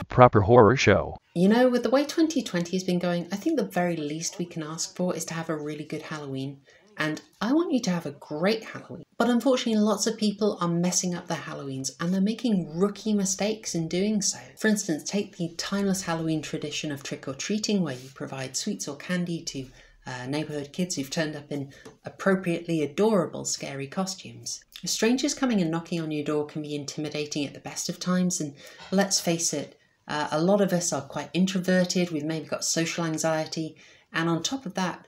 proper horror show. You know, with the way 2020 has been going, I think the very least we can ask for is to have a really good Halloween. And I want you to have a great Halloween. But unfortunately, lots of people are messing up their Halloweens and they're making rookie mistakes in doing so. For instance, take the timeless Halloween tradition of trick-or-treating, where you provide sweets or candy to neighbourhood kids who've turned up in appropriately adorable scary costumes. Strangers coming and knocking on your door can be intimidating at the best of times, and let's face it, a lot of us are quite introverted, we've maybe got social anxiety, and on top of that,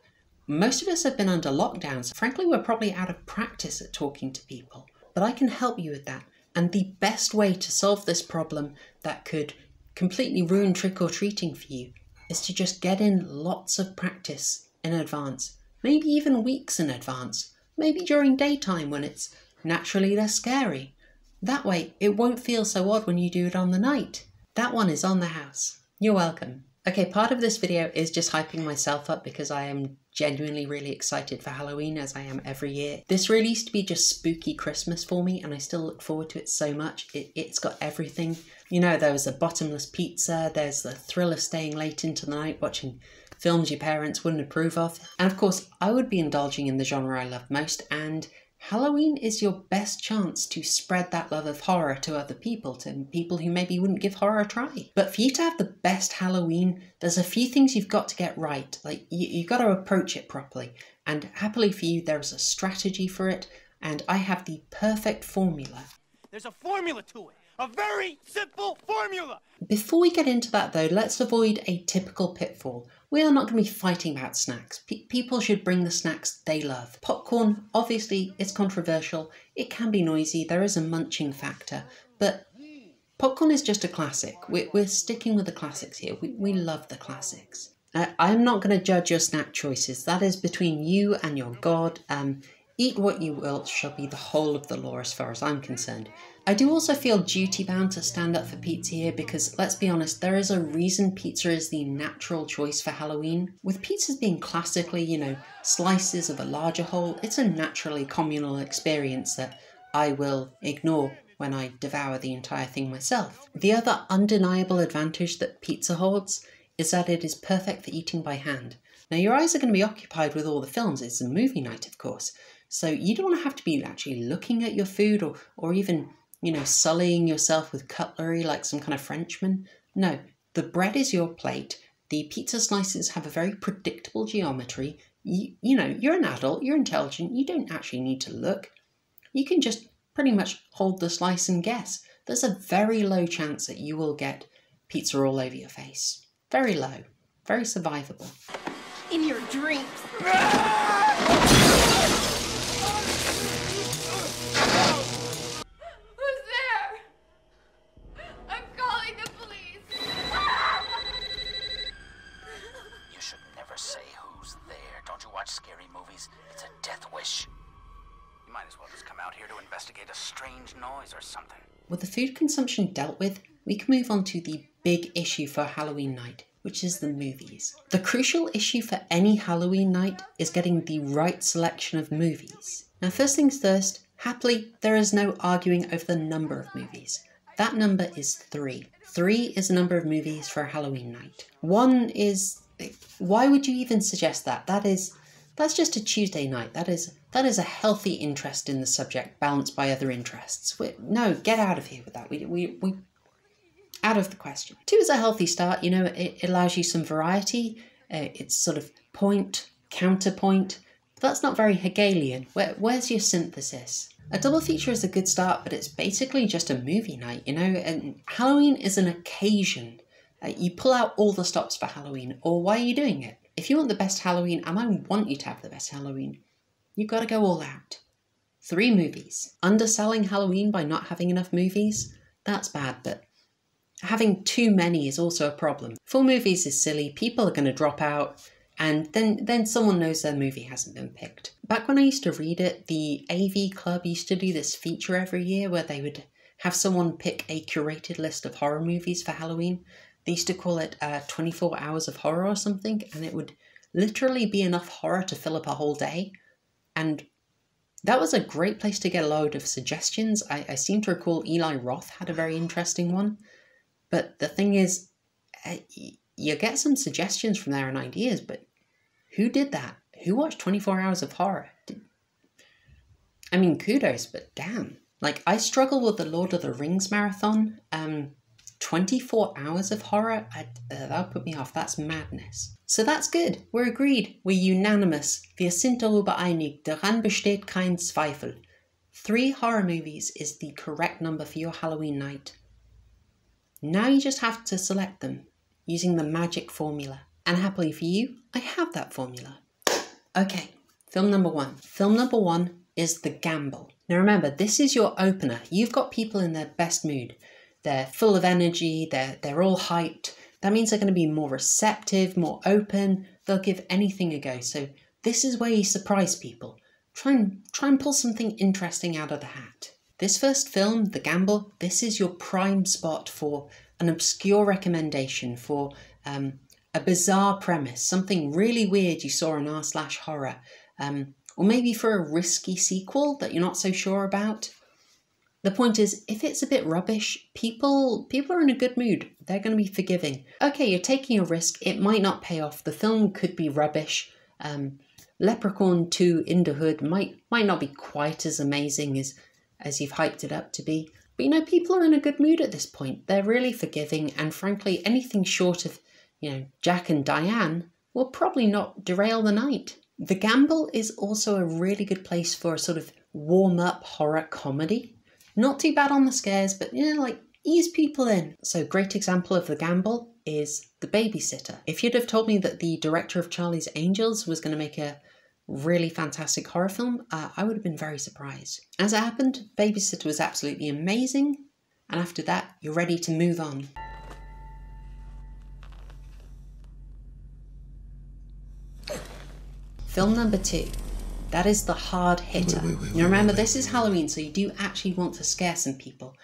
most of us have been under lockdown, so frankly we're probably out of practice at talking to people. But I can help you with that, and the best way to solve this problem that could completely ruin trick-or-treating for you is to just get in lots of practice in advance, maybe even weeks in advance, maybe during daytime when it's naturally less scary. That way it won't feel so odd when you do it on the night. That one is on the house. You're welcome. Okay, part of this video is just hyping myself up because I am genuinely really excited for Halloween, as I am every year. This really used to be just spooky Christmas for me, and I still look forward to it so much. It's got everything. You know, there was a bottomless pizza, there's the thrill of staying late into the night watching films your parents wouldn't approve of. And of course, I would be indulging in the genre I love most, and Halloween is your best chance to spread that love of horror to other people, to people who maybe wouldn't give horror a try. But for you to have the best Halloween, there's a few things you've got to get right. Like, you've got to approach it properly. And happily for you, there is a strategy for it, and I have the perfect formula. There's a formula to it. A very simple formula! Before we get into that though, let's avoid a typical pitfall. We are not going to be fighting about snacks. People should bring the snacks they love. Popcorn, obviously, is controversial. It can be noisy. There is a munching factor. But popcorn is just a classic. We're sticking with the classics here. We love the classics. I'm not going to judge your snack choices. That is between you and your God. Eat what you will shall be the whole of the law as far as I'm concerned. I do also feel duty-bound to stand up for pizza here because, let's be honest, there is a reason pizza is the natural choice for Halloween. With pizzas being classically, you know, slices of a larger whole, it's a naturally communal experience that I will ignore when I devour the entire thing myself. The other undeniable advantage that pizza holds is that it is perfect for eating by hand. Now, your eyes are going to be occupied with all the films. It's a movie night, of course. So you don't want to have to be actually looking at your food or even, you know, sullying yourself with cutlery like some kind of Frenchman. No, the bread is your plate. The pizza slices have a very predictable geometry. You know, you're an adult, you're intelligent, you don't actually need to look. You can just pretty much hold the slice and guess. There's a very low chance that you will get pizza all over your face. Very low. Very survivable. In your dreams. Scary movies. It's a death wish. You might as well just come out here to investigate a strange noise or something. With the food consumption dealt with, we can move on to the big issue for Halloween night, which is the movies. The crucial issue for any Halloween night is getting the right selection of movies. Now, first things first, happily, there is no arguing over the number of movies. That number is 3. 3 is the number of movies for a Halloween night. 1 is... Why would you even suggest that? That's just a Tuesday night. That is a healthy interest in the subject balanced by other interests. No, get out of here with that. We out of the question. 2 is a healthy start. You know, it allows you some variety. It's sort of point, counterpoint. But that's not very Hegelian. Where's your synthesis? A double feature is a good start, but it's basically just a movie night, you know? And Halloween is an occasion. You pull out all the stops for Halloween, or why are you doing it? If you want the best Halloween, and I want you to have the best Halloween, you've got to go all out. 3 movies. Underselling Halloween by not having enough movies? That's bad, but having too many is also a problem. 4 movies is silly, people are going to drop out, and then someone knows their movie hasn't been picked. Back when I used to read it, the AV Club used to do this feature every year where they would have someone pick a curated list of horror movies for Halloween. They used to call it 24 hours of horror or something, and it would literally be enough horror to fill up a whole day. And that was a great place to get a load of suggestions. I seem to recall Eli Roth had a very interesting one. But the thing is, you get some suggestions from there and ideas, but who did that? Who watched 24 hours of horror? I mean, kudos, but damn. Like, I struggle with the Lord of the Rings marathon. 24 hours of horror? That'll put me off. That's madness. So that's good. We're agreed. We're unanimous. Wir sind darüber einig. Daran besteht kein Zweifel. 3 horror movies is the correct number for your Halloween night. Now you just have to select them using the magic formula. And happily for you, I have that formula. Okay, film number 1. Film number 1 is The Gamble. Now remember, this is your opener. You've got people in their best mood. They're full of energy, they're all hyped. That means they're going to be more receptive, more open. They'll give anything a go. So this is where you surprise people. Try and pull something interesting out of the hat. This first film, The Gamble, this is your prime spot for an obscure recommendation, for a bizarre premise, something really weird you saw on r/horror, or maybe for a risky sequel that you're not so sure about. The point is, if it's a bit rubbish, people are in a good mood. They're going to be forgiving. Okay, you're taking a risk. It might not pay off. The film could be rubbish. Leprechaun 2 in the Hood might not be quite as amazing as you've hyped it up to be. But you know, people are in a good mood at this point. They're really forgiving, and frankly, anything short of, Jack and Diane will probably not derail the night. The Gamble is also a really good place for a sort of warm-up horror comedy. Not too bad on the scares, but ease people in. So great example of The Gamble is The Babysitter. If you'd have told me that the director of Charlie's Angels was going to make a really fantastic horror film, I would have been very surprised. As it happened, Babysitter was absolutely amazing, and after that, you're ready to move on. Film number 2. That is The Hard Hitter. Now remember, this is Halloween, so you do actually want to scare some people.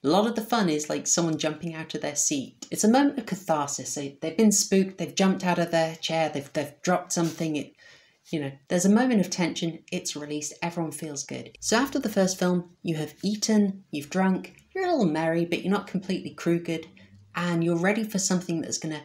A lot of the fun is like someone jumping out of their seat. It's a moment of catharsis. They've been spooked, they've jumped out of their chair, they've dropped something. There's a moment of tension, it's released, everyone feels good. So after the first film, you have eaten, you've drunk, you're a little merry, but you're not completely crooked, and you're ready for something that's going to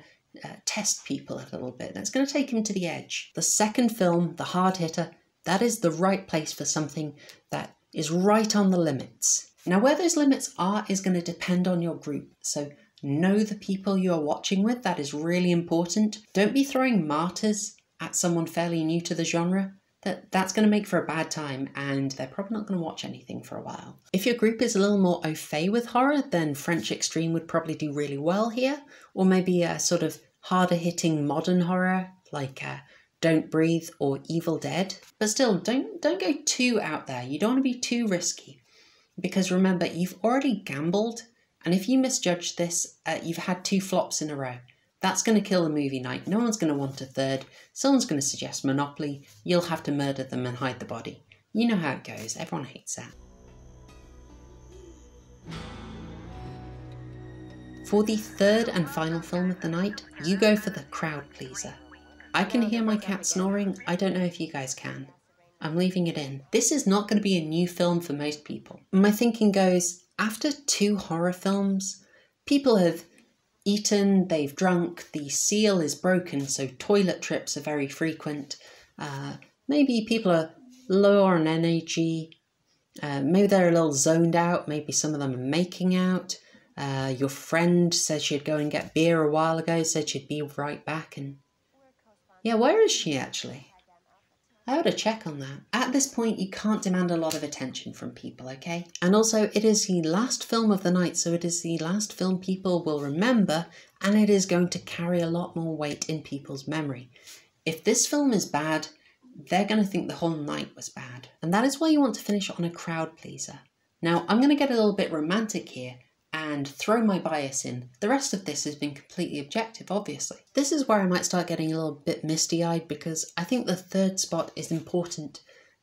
test people a little bit. That's going to take them to the edge. The second film, The Hard Hitter, that is the right place for something that is right on the limits. Now, where those limits are is going to depend on your group. So know the people you're watching with. That is really important. Don't be throwing martyrs at someone fairly new to the genre. That's going to make for a bad time, and they're probably not going to watch anything for a while. If your group is a little more au fait with horror, then French Extreme would probably do really well here, or maybe a sort of harder hitting modern horror like Don't Breathe or Evil Dead. But still, don't go too out there. You don't want to be too risky, because remember, you've already gambled, and if you misjudge this, you've had 2 flops in a row. That's going to kill the movie night. No one's going to want a third. Someone's going to suggest Monopoly. You'll have to murder them and hide the body. You know how it goes. Everyone hates that. For the third and final film of the night, you go for the crowd pleaser. I can hear my cat snoring. I don't know if you guys can. I'm leaving it in. This is not going to be a new film for most people. My thinking goes, after 2 horror films, people have eaten, they've drunk, the seal is broken, so toilet trips are very frequent. Maybe people are low on energy. Maybe they're a little zoned out. Maybe some of them are making out. Your friend said she'd go and get beer a while ago, said she'd be right back, and yeah, where is she actually? I ought to check on that. At this point, you can't demand a lot of attention from people, okay? And also, it is the last film of the night, so it is the last film people will remember, and it is going to carry a lot more weight in people's memory. If this film is bad, they're going to think the whole night was bad. And that is why you want to finish on a crowd pleaser. Now, I'm going to get a little bit romantic here and throw my bias in. The rest of this has been completely objective, obviously. This is where I might start getting a little bit misty-eyed, because I think the third spot is important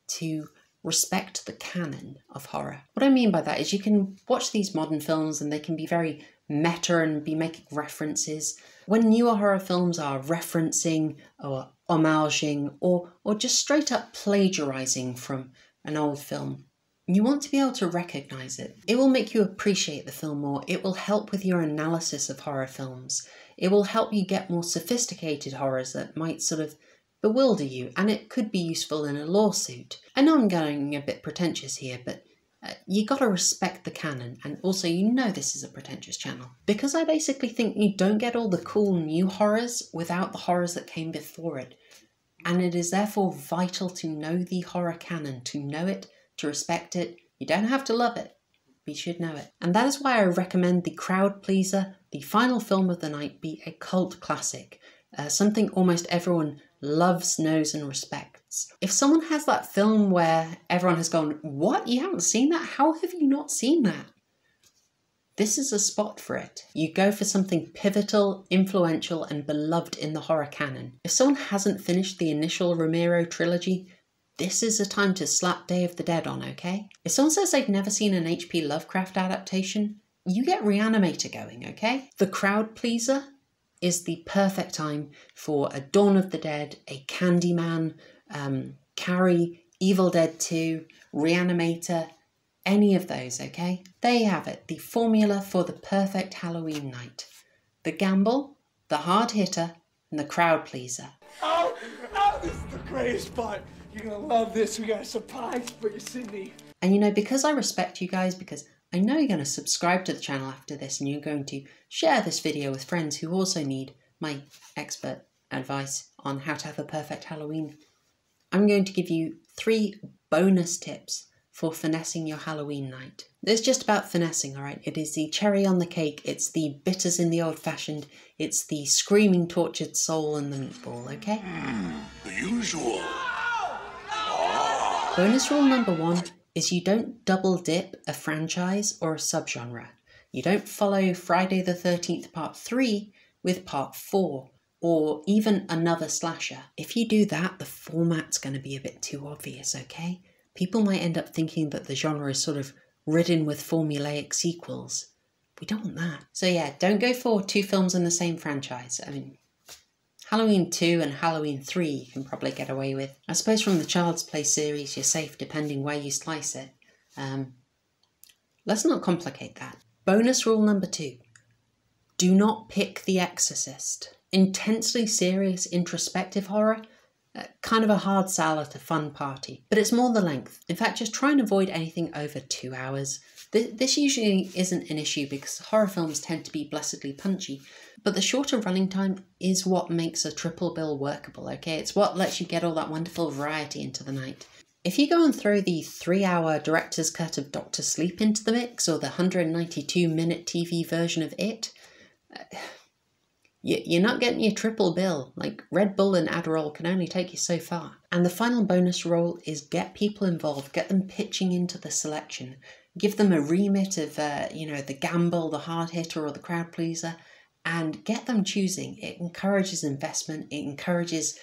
to respect the canon of horror. What I mean by that is you can watch these modern films and they can be very meta and be making references. When newer horror films are referencing or homaging or just straight up plagiarizing from an old film, You want to be able to recognise it. It will make you appreciate the film more. It will help with your analysis of horror films. It will help you get more sophisticated horrors that might sort of bewilder you, and it could be useful in a lawsuit. I know I'm going a bit pretentious here, but you gotta respect the canon, and also you know this is a pretentious channel. Because I basically think you don't get all the cool new horrors without the horrors that came before it. And it is therefore vital to know the horror canon, to know it, to respect it. You don't have to love it, but you should know it. And that is why I recommend The Crowd Pleaser, the final film of the night, be a cult classic. Something almost everyone loves, knows and respects. If someone has that film where everyone has gone, what? You haven't seen that? How have you not seen that? This is a spot for it. You go for something pivotal, influential and beloved in the horror canon. If someone hasn't finished the initial Romero trilogy, this is a time to slap Day of the Dead on, okay? If someone says they've never seen an H.P. Lovecraft adaptation, you get Reanimator going, okay? The Crowd Pleaser is the perfect time for a Dawn of the Dead, a Candyman, Carrie, Evil Dead 2, Reanimator, any of those, okay? There you have it, the formula for the perfect Halloween night. The gamble, the hard hitter, and the crowd pleaser. Oh, this is the greatest part. You're gonna love this. We got a surprise for you, Sydney. And you know, because I respect you guys, because I know you're going to subscribe to the channel after this and you're going to share this video with friends who also need my expert advice on how to have a perfect Halloween, I'm going to give you 3 bonus tips for finessing your Halloween night. It's just about finessing, alright? It is the cherry on the cake, it's the bitters in the old-fashioned, it's the screaming tortured soul in the meatball, okay? The usual. Bonus rule number 1 is you don't double dip a franchise or a subgenre. You don't follow Friday the 13th Part 3 with Part 4 or even another slasher. If you do that, the format's going to be a bit too obvious, okay? People might end up thinking that the genre is sort of ridden with formulaic sequels. We don't want that. So yeah, don't go for 2 films in the same franchise. I mean, Halloween 2 and Halloween 3 you can probably get away with. I suppose from the Child's Play series you're safe depending where you slice it. Let's not complicate that. Bonus rule number 2. Do not pick The Exorcist. Intensely serious introspective horror, kind of a hard sell at a fun party. But it's more the length. In fact, just try and avoid anything over 2 hours. This usually isn't an issue because horror films tend to be blessedly punchy, but the shorter running time is what makes a triple bill workable, okay? It's what lets you get all that wonderful variety into the night. If you go and throw the 3-hour director's cut of Dr. Sleep into the mix, or the 192-minute TV version of It, you're not getting your triple bill. Like, Red Bull and Adderall can only take you so far. And the final bonus role is get people involved, get them pitching into the selection. Give them a remit of, the gamble, the hard hitter, or the crowd pleaser, and get them choosing. It encourages investment, it encourages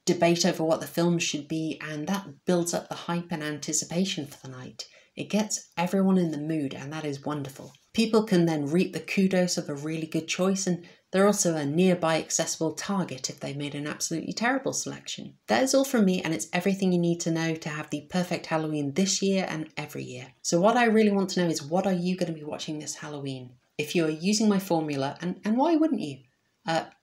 debate over what the film should be, and that builds up the hype and anticipation for the night. It gets everyone in the mood, and that is wonderful. People can then reap the kudos of a really good choice, and they're also a nearby accessible target if they made an absolutely terrible selection. That is all from me, and it's everything you need to know to have the perfect Halloween this year and every year. So what I really want to know is, what are you going to be watching this Halloween? If you're using my formula, and why wouldn't you?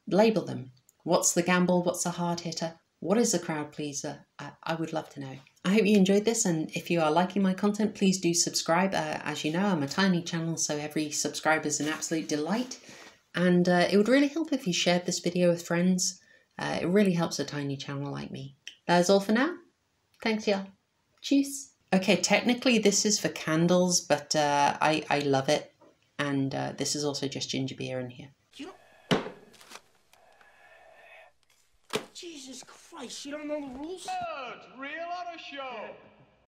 Label them. What's the gamble? What's the hard hitter? What is the crowd pleaser? I would love to know. I hope you enjoyed this, and if you are liking my content, please do subscribe. As you know, I'm a tiny channel, so every subscriber is an absolute delight. And it would really help if you shared this video with friends. It really helps a tiny channel like me. That is all for now. Thanks, y'all. Cheers. Okay, technically this is for candles, but I love it. And this is also just ginger beer in here. Jesus Christ, you don't know the rules? It's real Horrorshow.